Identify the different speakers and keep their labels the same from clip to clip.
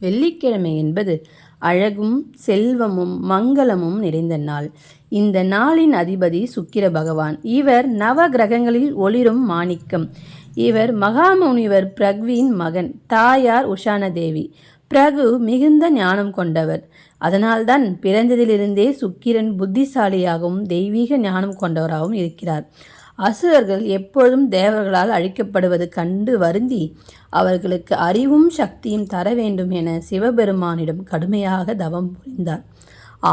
Speaker 1: வெள்ளிக்கிழமை என்பது அழகும் செல்வமும் மங்களமும் நிறைந்த நாள். இந்த நாளின் அதிபதி சுக்கிர பகவான். இவர் நவ கிரகங்களில் ஒளிரும் மாணிக்கம். இவர் மகாமுனிவர் பிரகுவின் மகன். தாயார் உஷானதேவி. பிரகு மிகுந்த ஞானம் கொண்டவர். அதனால்தான் பிறந்ததிலிருந்தே சுக்கிரன் புத்திசாலியாகவும் தெய்வீக ஞானம் கொண்டவராகவும் இருக்கிறார். அசுரர்கள் எப்பொழுதும் தேவர்களால் அழிக்கப்படுவது கண்டு வருந்தி அவர்களுக்கு அறிவும் சக்தியும் தர வேண்டும் என சிவபெருமானிடம் கடுமையாக தவம் புரிந்தார்.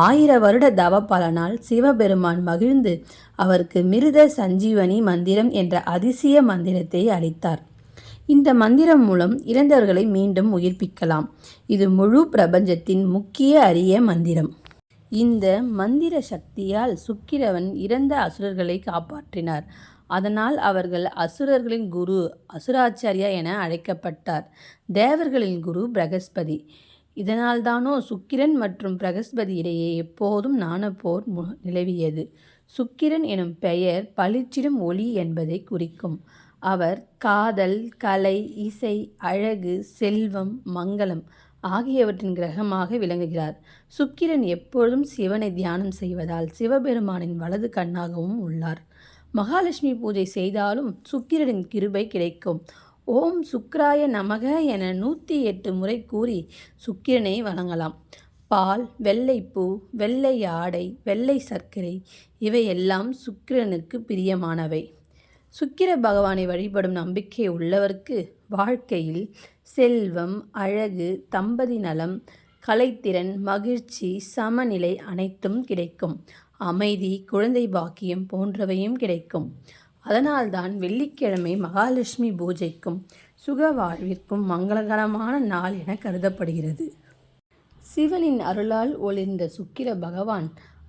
Speaker 1: 1000 வருட தவ பலனால் சிவபெருமான் மகிழ்ந்து அவருக்கு மிருத சஞ்சீவனி மந்திரம் என்ற அதிசய மந்திரத்தை அளித்தார். இந்த மந்திரம் மூலம் இறந்தவர்களை மீண்டும் உயிர்ப்பிக்கலாம். இது முழு பிரபஞ்சத்தின் முக்கிய அரிய மந்திரம். இந்த மந்திர சக்தியால் சுக்கிரவன் இறந்த அசுரர்களை காப்பாற்றினார். அதனால் அவர்கள் அசுரர்களின் குரு அசுராச்சாரியா என அழைக்கப்பட்டார். தேவர்களின் குரு பிரகஸ்பதி. இதனால்தானோ சுக்கிரன் மற்றும் பிரகஸ்பதி இடையே எப்போதும் நாணப்போர் நிலவியது. சுக்கிரன் எனும் பெயர் பளிச்சிடும் ஒளி என்பதை குறிக்கும். அவர் காதல், கலை, இசை, அழகு, செல்வம், மங்களம் ஆகியவற்றின் கிரகமாக விளங்குகிறார். சுக்கிரன் எப்பொழுதும் சிவனை தியானம் செய்வதால் சிவபெருமானின் வலது கண்ணாகவும் உள்ளார். மகாலட்சுமி பூஜை செய்தாலும் சுக்கிரனின் கிருபை கிடைக்கும். ஓம் சுக்ராய நமக என 108 முறை கூறி சுக்கிரனை வணங்கலாம். பால், வெள்ளைப்பூ, வெள்ளை ஆடை, வெள்ளை சர்க்கரை இவையெல்லாம் சுக்கிரனுக்கு பிரியமானவை. சுக்கிர பகவானை வழிபடும் நம்பிக்கை உள்ளவருக்கு வாழ்க்கையில் செல்வம், அழகு, தம்பதி நலம், கலைத்திறன், மகிழ்ச்சி, சமநிலை அனைத்தும் கிடைக்கும். அமைதி, குழந்தை பாக்கியம் போன்றவையும் கிடைக்கும். அதனால்தான் வெள்ளிக்கிழமை மகாலட்சுமி பூஜைக்கும் சுக வாழ்விற்கும் மங்களகரமான நாள் என கருதப்படுகிறது. சிவனின் அருளால் ஒளிர்ந்த சுக்கிர பகவான்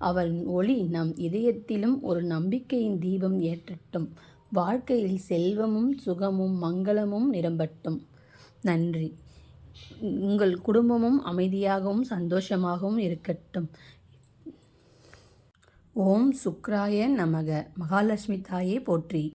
Speaker 1: அவன் ஒளி நம் இதயத்திலும் ஒரு நம்பிக்கையின் தீபம் ஏற்றட்டும். வாழ்க்கையில் செல்வமும் சுகமும் மங்களமும் நிரம்பட்டும். நன்றி. உங்கள் குடும்பமும் அமைதியாகவும் சந்தோஷமாகவும் இருக்கட்டும். ஓம் சுக்ராய நமக. மகாலட்சுமி தாயே போற்றி.